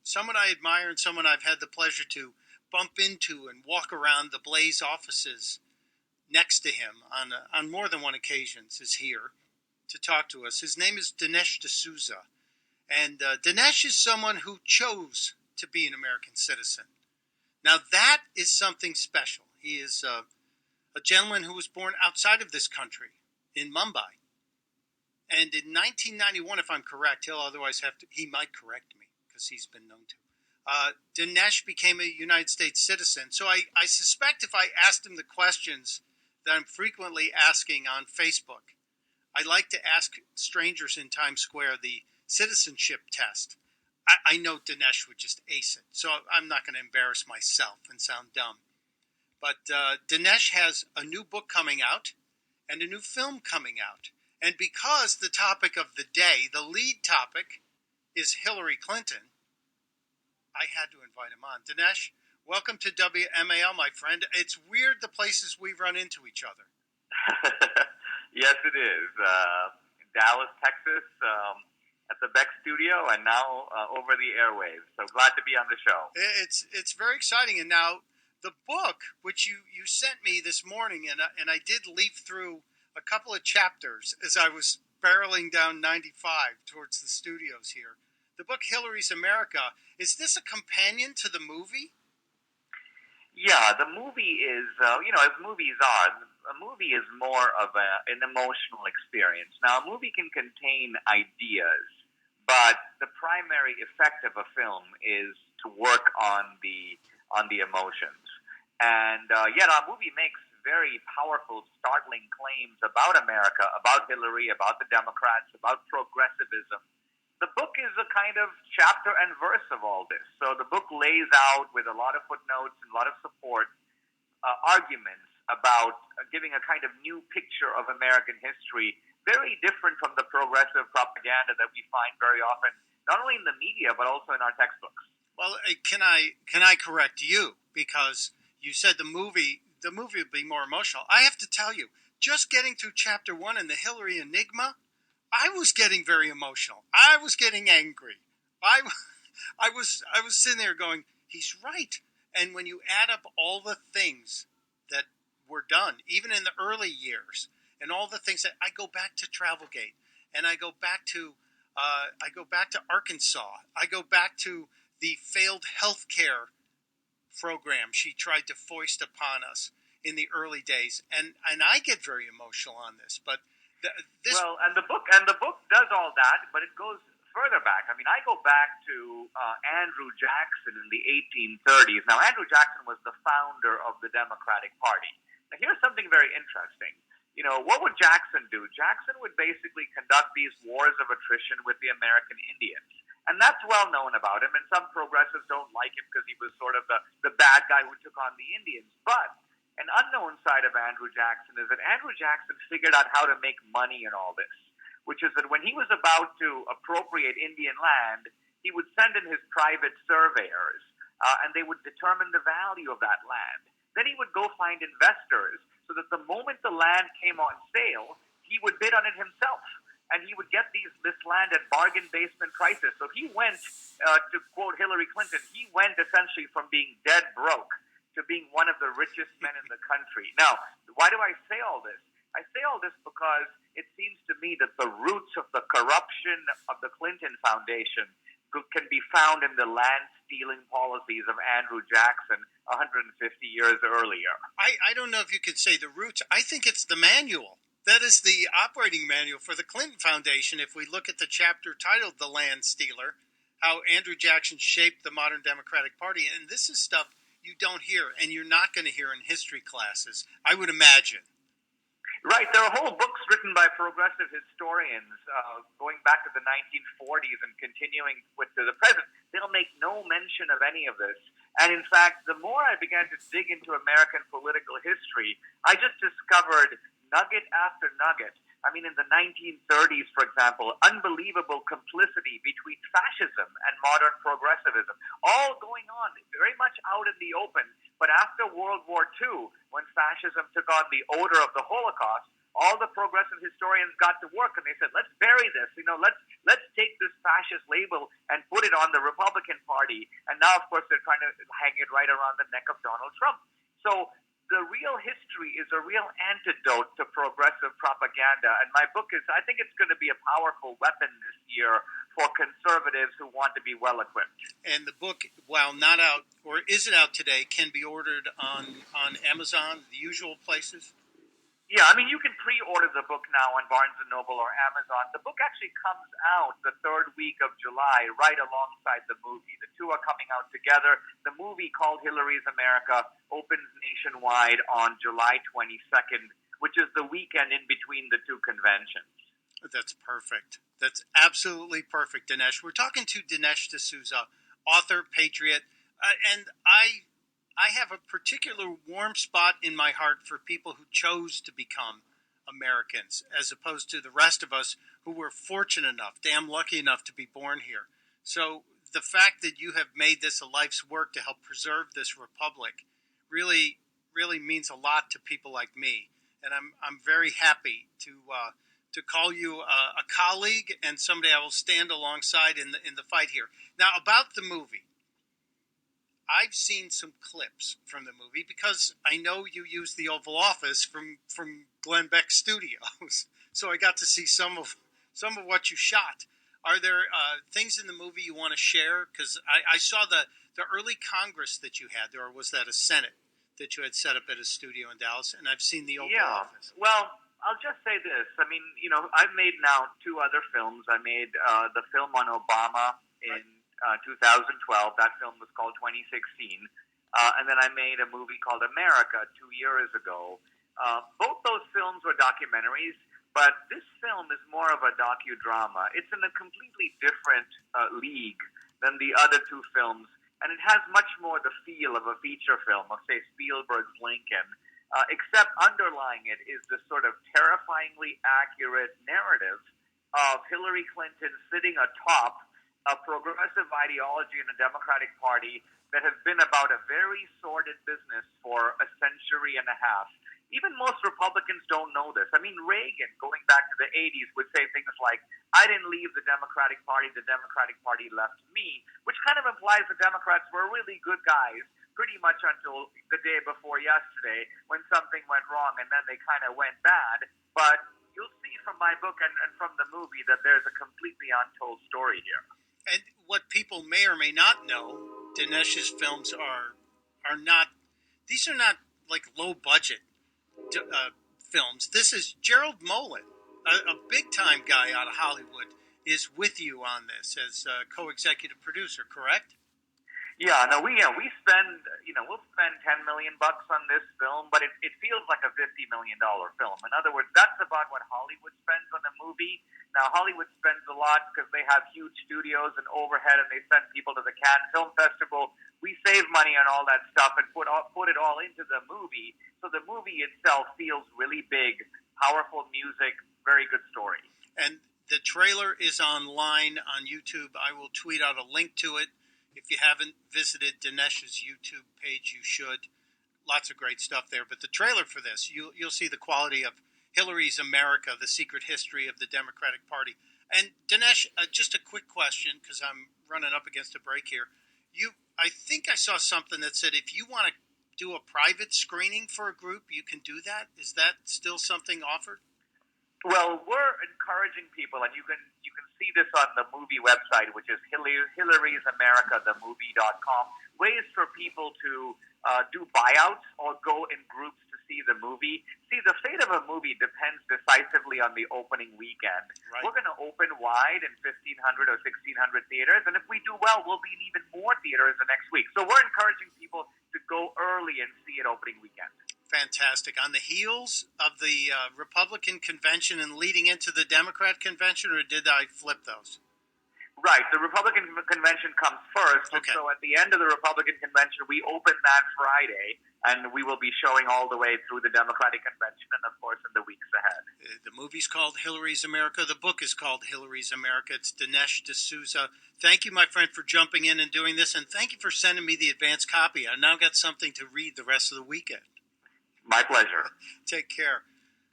Someone I admire and someone I've had the pleasure to bump into and walk around the Blaze offices next to him on more than one occasions is here to talk to us. His name is Dinesh D'Souza. And Dinesh is someone who chose to be an American citizen. Now, that is something special. He is a gentleman who was born outside of this country in Mumbai. And in 1991, if I'm correct, he might correct me because he's been known to. Dinesh became a United States citizen. So I suspect if I asked him the questions that I'm frequently asking on Facebook, I like to ask strangers in Times Square the citizenship test. I know Dinesh would just ace it, so I'm not going to embarrass myself and sound dumb. But Dinesh has a new book coming out and a new film coming out. And because the topic of the day, the lead topic, is Hillary Clinton, I had to invite him on. Dinesh, welcome to WMAL, my friend. It's weird the places we run into each other. Yes, it is. Dallas, Texas, at the Beck Studio, and now over the airwaves. So glad to be on the show. It's very exciting. And now the book, which you sent me this morning, and I did leaf through a couple of chapters as I was barreling down 95 towards the studios here. The book Hillary's America, is this a companion to the movie? Yeah, the movie is, as movies are, a movie is more of an emotional experience. Now, a movie can contain ideas, but the primary effect of a film is to work on the emotions. And yet, our movie makes very powerful, startling claims about America, about Hillary, about the Democrats, about progressivism. The book is a kind of chapter and verse of all this. So the book lays out with a lot of footnotes and a lot of support arguments about giving a kind of new picture of American history, very different from the progressive propaganda that we find very often, not only in the media, but also in our textbooks. Well, can I correct you? Because you said the movie would be more emotional. I have to tell you, just getting through chapter 1 in the Hillary Enigma, I was getting very emotional. I was getting angry. I was sitting there going, he's right. And when you add up all the things that were done, even in the early years, and all the things that I go back to Travelgate, and I go back to Arkansas, I go back to the failed healthcare program she tried to foist upon us in the early days, and I get very emotional on this. But and the book does all that, but it goes further back. I mean, I go back to Andrew Jackson in the 1830s. Now, Andrew Jackson was the founder of the Democratic Party. Now, here's something very interesting. What would Jackson do? Jackson would basically conduct these wars of attrition with the American Indians. And that's well known about him, and some progressives don't like him because he was sort of the bad guy who took on the Indians. But an unknown side of Andrew Jackson is that Andrew Jackson figured out how to make money in all this, which is that when he was about to appropriate Indian land, he would send in his private surveyors, and they would determine the value of that land. Then he would go find investors so that the moment the land came on sale, he would bid on it himself. And he would get this land at bargain basement prices. So he went, to quote Hillary Clinton, he went essentially from being dead broke to being one of the richest men in the country. Now, why do I say all this? I say all this because it seems to me that the roots of the corruption of the Clinton Foundation can be found in the land-stealing policies of Andrew Jackson 150 years earlier. I don't know if you could say the roots. I think it's the manual. That is the operating manual for the Clinton Foundation. If we look at the chapter titled The Land Stealer, how Andrew Jackson shaped the modern Democratic Party. And this is stuff you don't hear, and you're not going to hear in history classes, I would imagine. Right. There are whole books written by progressive historians going back to the 1940s and continuing to the present. They'll make no mention of any of this. And in fact, the more I began to dig into American political history, I just discovered nugget after nugget. I mean, in the 1930s, for example, unbelievable complicity between fascism and modern progressivism, all going on very much out in the open. But after World War II, when fascism took on the odor of the Holocaust, all the progressive historians got to work and they said, let's bury this. Let's take this fascist label and put it on the Republican Party. And now, of course, they're trying to hang it right around the neck of Donald Trump. So the real history is a real antidote to progressive propaganda. And my book I think it's going to be a powerful weapon this year for conservatives who want to be well-equipped. And the book, while not out, or is it out today, can be ordered on Amazon, the usual places? Yeah, I mean, you can pre-order the book now on Barnes & Noble or Amazon. The book actually comes out the third week of July, right alongside the movie. The two are coming out together. The movie, called Hillary's America, opens nationwide on July 22nd, which is the weekend in between the two conventions. That's perfect. That's absolutely perfect, Dinesh. We're talking to Dinesh D'Souza, author, patriot, and I have a particular warm spot in my heart for people who chose to become Americans, as opposed to the rest of us who were fortunate enough, damn lucky enough to be born here. So the fact that you have made this a life's work to help preserve this republic really, really means a lot to people like me. And I'm very happy to call you a colleague and somebody I will stand alongside in the fight here. Now, about the movie. I've seen some clips from the movie because I know you used the Oval Office from Glenn Beck Studios, so I got to see some of what you shot. Are there things in the movie you want to share? Because I saw the early Congress that you had there, or was that a Senate that you had set up at a studio in Dallas? And I've seen the Oval Office. Well, I'll just say this. I mean, I've made now two other films. I made the film on Obama in 2012. That film was called 2016. And then I made a movie called America 2 years ago. Both those films were documentaries, but this film is more of a docudrama. It's in a completely different league than the other two films, and it has much more the feel of a feature film, of, say, Spielberg's Lincoln, except underlying it is this sort of terrifyingly accurate narrative of Hillary Clinton sitting atop a progressive ideology in the Democratic Party that has been about a very sordid business for a century and a half. Even most Republicans don't know this. I mean, Reagan, going back to the 80s, would say things like, I didn't leave the Democratic Party left me, which kind of implies the Democrats were really good guys pretty much until the day before yesterday when something went wrong and then they kind of went bad. But you'll see from my book and from the movie that there's a completely untold story here. And what people may or may not know, Dinesh's films are not, these are not like low budget films. This is Gerald Molen, a big time guy out of Hollywood, is with you on this as co-executive producer, correct? Yeah, no, we spend, we'll spend $10 million on this film, but it feels like a $50 million film. In other words, that's about what Hollywood spends on a movie. Now, Hollywood spends a lot because they have huge studios and overhead, and they send people to the Cannes Film Festival. We save money on all that stuff and put it all into the movie. So the movie itself feels really big, powerful music, very good story. And the trailer is online on YouTube. I will tweet out a link to it. If you haven't visited Dinesh's YouTube page, you should. Lots of great stuff there. But the trailer for this, you'll see the quality of Hillary's America, the secret history of the Democratic Party. And Dinesh, just a quick question, because I'm running up against a break here. I think I saw something that said if you want to do a private screening for a group, you can do that. Is that still something offered? Well, we're encouraging people, and you can see this on the movie website, which is Hillary'sAmericaTheMovie.com, ways for people to do buyouts or go in groups to see the movie. See, the fate of a movie depends decisively on the opening weekend. Right. We're going to open wide in 1,500 or 1,600 theaters, and if we do well, we'll be in even more theaters the next week. So we're encouraging people to go early and see it opening weekend. Fantastic. On the heels of the Republican convention and leading into the Democrat convention, or did I flip those? Right. The Republican convention comes first. Okay. And so at the end of the Republican convention, we open that Friday, and we will be showing all the way through the Democratic convention and, of course, in the weeks ahead. The movie's called Hillary's America. The book is called Hillary's America. It's Dinesh D'Souza. Thank you, my friend, for jumping in and doing this, and thank you for sending me the advance copy. I've now got something to read the rest of the weekend. My pleasure. Take care.